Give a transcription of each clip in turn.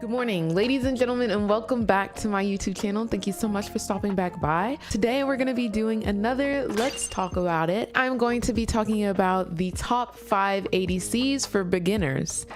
Good morning, ladies and gentlemen, and welcome back to my YouTube channel. Thank you so much for stopping back by. Today, we're going to be doing another Let's Talk About It. I'm going to be talking about the top 5 ADCs for beginners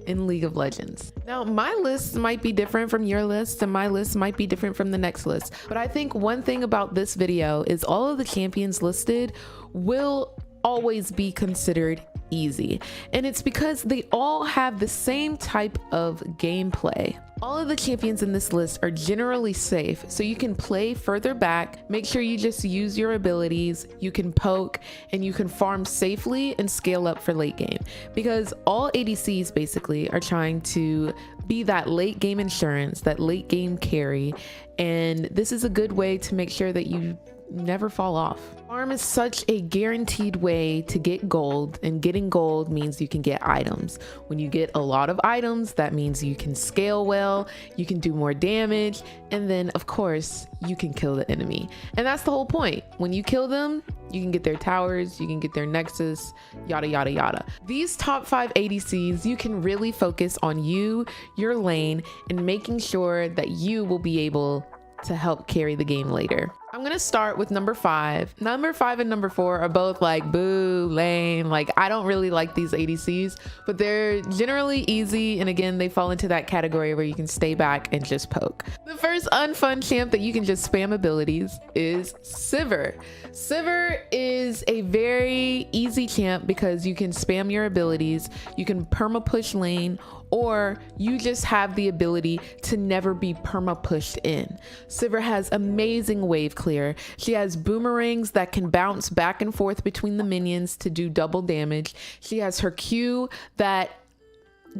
in League of Legends. Now, my list might be different from your list, and my list might be different from the next list. But I think one thing about this video is all of the champions listed will always be considered easy, and it's because they all have the same type of gameplay. All of the champions in this list are generally safe, so you can play further back, make sure you just use your abilities, you can poke, and you can farm safely and scale up for late game, because all ADCs basically are trying to be that late game insurance, that late game carry, and this is a good way to make sure that you never fall off. Farm is such a guaranteed way to get gold, and getting gold means you can get items. When you get a lot of items, that means you can scale well, you can do more damage, and then of course you can kill the enemy. And that's the whole point. When you kill them, you can get their towers, you can get their nexus, yada yada yada. These top 5 ADCs, you can really focus on you, your lane, and making sure that you will be able to help carry the game later. I'm gonna start with number 5. Number 5 and number 4 are both like boo, lame. Like, I don't really like these ADCs, but they're generally easy. And again, they fall into that category where you can stay back and just poke. The first unfun champ that you can just spam abilities is Sivir. Sivir is a very easy champ because you can spam your abilities, you can perma push lane, or you just have the ability to never be perma pushed in. Sivir has amazing wave clear. She has boomerangs that can bounce back and forth between the minions to do double damage. She has her Q that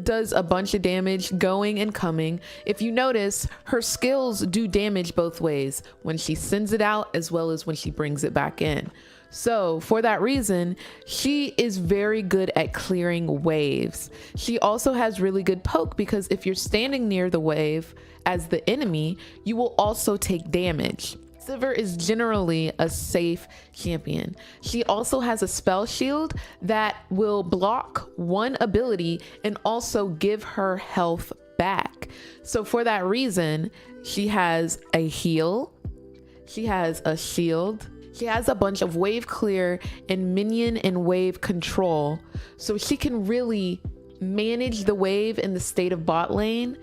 does a bunch of damage going and coming. If you notice, her skills do damage both ways, when she sends it out as well as when she brings it back in. So for that reason, she is very good at clearing waves. She also has really good poke because if you're standing near the wave as the enemy, you will also take damage. Sivir is generally a safe champion. She also has a spell shield that will block one ability and also give her health back. So for that reason, she has a heal, she has a shield, she has a bunch of wave clear and minion and wave control, so she can really manage the wave in the state of bot lane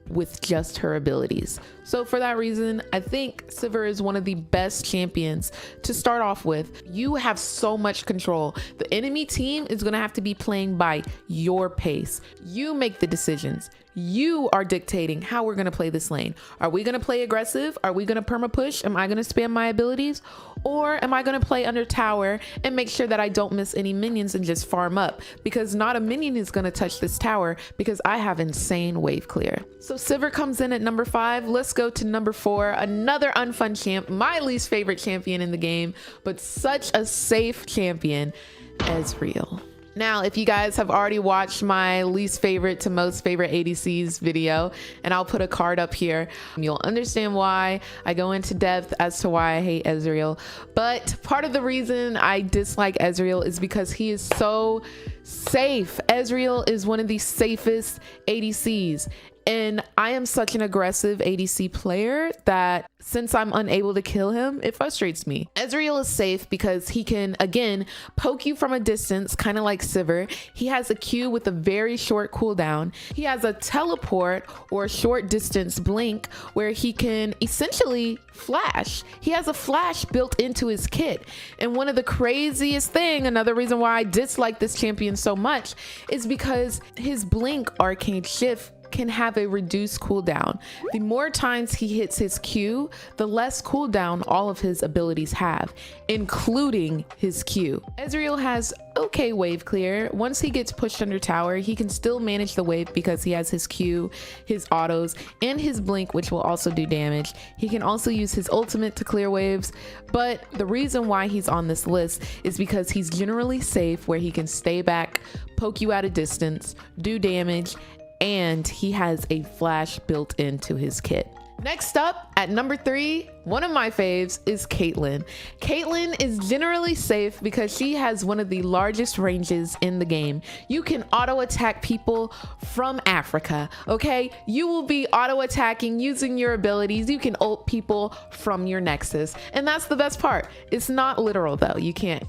with just her abilities. So for that reason, I think Sivir is one of the best champions to start off with. You have so much control. The enemy team is going to have to be playing by your pace. You make the decisions. You are dictating how we're going to play this lane. Are we going to play aggressive? Are we going to perma push? Am I going to spam my abilities? Or am I going to play under tower and make sure that I don't miss any minions and just farm up? Because not a minion is going to touch this tower because I have insane wave clear. So Sivir comes in at number 5. Let's go to number 4. Another unfun champ, my least favorite champion in the game, but such a safe champion, Ezreal. Now, if you guys have already watched my least favorite to most favorite ADCs video, and I'll put a card up here, you'll understand why I go into depth as to why I hate Ezreal. But part of the reason I dislike Ezreal is because he is so safe. Ezreal is one of the safest ADCs. And I am such an aggressive ADC player that since I'm unable to kill him, it frustrates me. Ezreal is safe because he can, again, poke you from a distance, kind of like Sivir. He has a Q with a very short cooldown. He has a teleport or a short distance blink where he can essentially flash. He has a flash built into his kit. And one of the craziest thing, another reason why I dislike this champion so much, is because his blink arcane shift can have a reduced cooldown. The more times he hits his Q, the less cooldown all of his abilities have, including his Q. Ezreal has okay wave clear. Once he gets pushed under tower, he can still manage the wave because he has his Q, his autos, and his blink, which will also do damage. He can also use his ultimate to clear waves, but the reason why he's on this list is because he's generally safe, where he can stay back, poke you at a distance, do damage, and he has a flash built into his kit. Next up at number 3, one of my faves is Caitlyn. Caitlyn is generally safe because she has one of the largest ranges in the game. You can auto attack people from Africa, okay? You will be auto attacking using your abilities. You can ult people from your nexus. And that's the best part. It's not literal though. You can't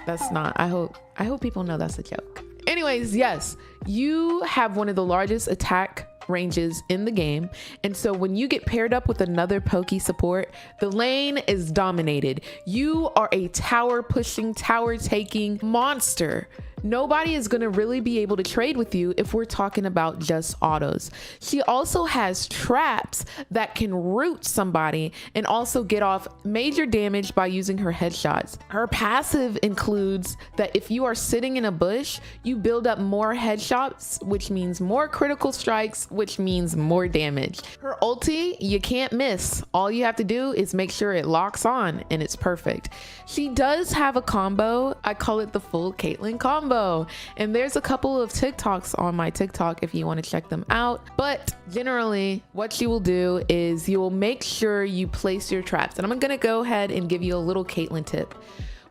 that's not, I hope people know that's a joke. Anyways, yes, you have one of the largest attack ranges in the game, and so when you get paired up with another pokey support, the lane is dominated. You are a tower pushing, tower taking monster. Nobody is going to really be able to trade with you if we're talking about just autos. She also has traps that can root somebody and also get off major damage by using her headshots. Her passive includes that if you are sitting in a bush, you build up more headshots, which means more critical strikes, which means more damage. Her ulti, you can't miss. All you have to do is make sure it locks on and it's perfect. She does have a combo. I call it the full Caitlyn combo. And there's a couple of TikToks on my TikTok if you want to check them out. But generally, what you will do is you will make sure you place your traps. And I'm going to go ahead and give you a little Caitlyn tip.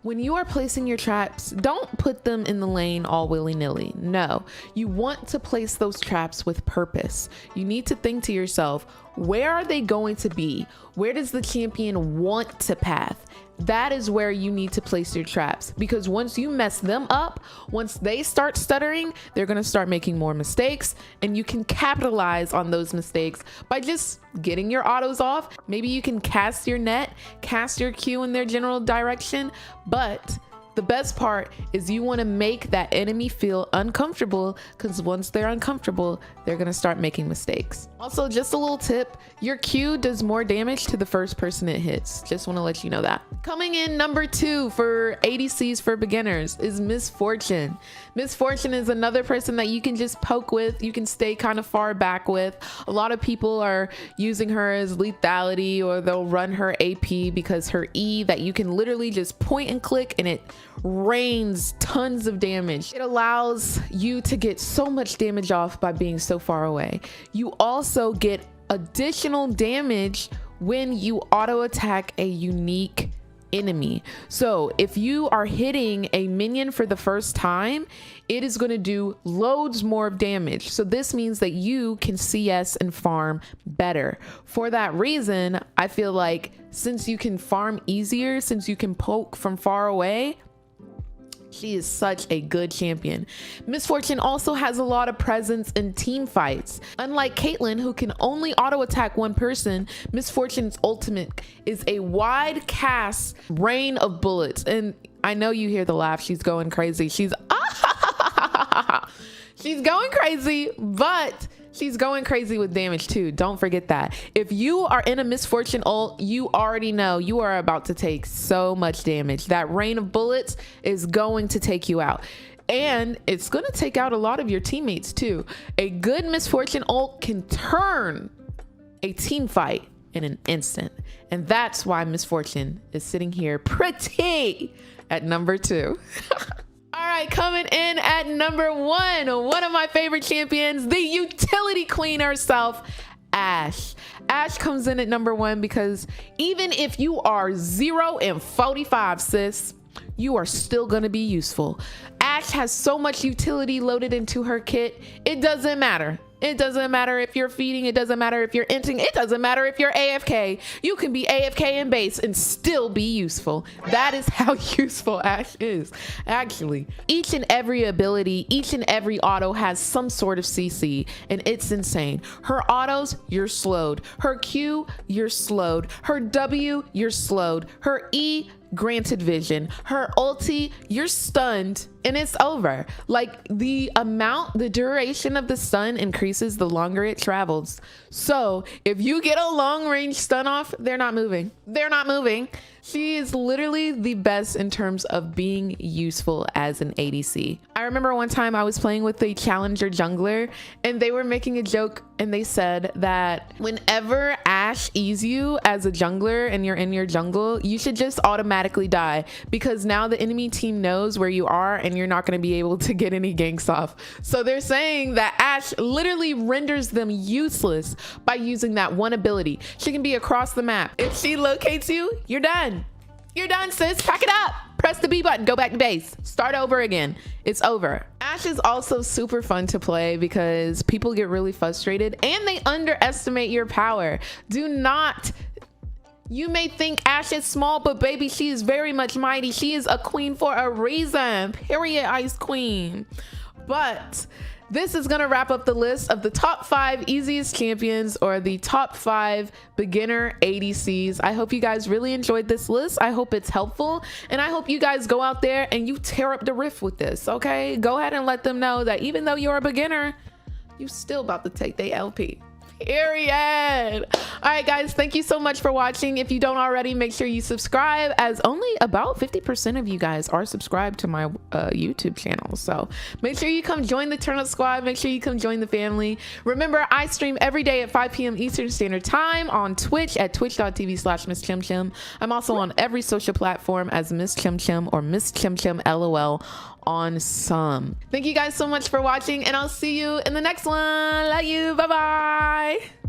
When you are placing your traps, don't put them in the lane all willy-nilly. No, you want to place those traps with purpose. You need to think to yourself, where are they going to be? Where does the champion want to path? That is where you need to place your traps, because once you mess them up, once they start stuttering, they're going to start making more mistakes, and you can capitalize on those mistakes by just getting your autos off. Maybe you can cast your net, cast your Q in their general direction, but the best part is you want to make that enemy feel uncomfortable, because once they're uncomfortable, they're going to start making mistakes. Also, just a little tip, your Q does more damage to the first person it hits. Just want to let you know that. Coming in number 2 for ADCs for beginners is Miss Fortune. Miss Fortune is another person that you can just poke with. You can stay kind of far back with. A lot of people are using her as lethality, or they'll run her AP because her E that you can literally just point and click and it rains tons of damage. It allows you to get so much damage off by being so far away. You also get additional damage when you auto attack a unique enemy. So if you are hitting a minion for the first time, it is going to do loads more of damage. So this means that you can CS and farm better. For that reason, I feel like since you can farm easier, since you can poke from far away, she is such a good champion. Miss Fortune also has a lot of presence in team fights. Unlike Caitlyn, who can only auto attack one person, Miss Fortune's ultimate is a wide cast rain of bullets. And I know you hear the laugh. She's going crazy. She's she's going crazy, but she's going crazy with damage too. Don't forget that. If you are in a Miss Fortune ult, you already know you are about to take so much damage. That rain of bullets is going to take you out. And it's going to take out a lot of your teammates too. A good Miss Fortune ult can turn a team fight in an instant. And that's why Miss Fortune is sitting here pretty at number 2. All right, coming in at number 1, one of my favorite champions, the utility queen herself, Ashe. Ashe comes in at number 1 because even if you are 0 and 45, sis, you are still going to be useful. Ashe has so much utility loaded into her kit, it doesn't matter. It doesn't matter if you're feeding, it doesn't matter if you're inting, it doesn't matter if you're AFK. You can be AFK in base and still be useful. That is how useful Ashe is. Actually, each and every ability, each and every auto has some sort of CC, and it's insane. Her autos, you're slowed. Her Q, you're slowed. Her W, you're slowed. Her E, granted vision. Her ulti, you're stunned and it's over. Like the duration of the stun increases the longer it travels. So if you get a long range stun off, they're not moving. They're not moving. She is literally the best in terms of being useful as an ADC. I remember one time I was playing with the challenger jungler and they were making a joke and they said that whenever Ashe E's you as a jungler and you're in your jungle, you should just automatically die, because now the enemy team knows where you are and you're not going to be able to get any ganks off. So they're saying that Ashe literally renders them useless by using that one ability. She can be across the map. If she locates you, you're done. You're done, sis. Pack it up. Press the B button. Go back to base. Start over again. It's over. Ashe is also super fun to play because people get really frustrated and they underestimate your power. Do not. You may think Ashe is small, but baby, she is very much mighty. She is a queen for a reason. Period, Ice Queen. But this is going to wrap up the list of the top 5 easiest champions, or the top 5 beginner ADCs. I hope you guys really enjoyed this list. I hope it's helpful, and I hope you guys go out there and you tear up the rift with this, okay? Go ahead and let them know that even though you're a beginner, you still about to take their LP. Period. All right, guys, thank you so much for watching. If you don't already, make sure you subscribe, as only about 50% of you guys are subscribed to my YouTube channel. So make sure you come join the Turn Up Squad. Make sure you come join the family. Remember, I stream every day at 5 p.m. Eastern Standard Time on Twitch at twitch.tv/MissChimChim. I'm also on every social platform as Miss Chim Chim or Miss Chim Chim LOL on some. Thank you guys so much for watching, and I'll see you in the next one. Love you. Bye bye.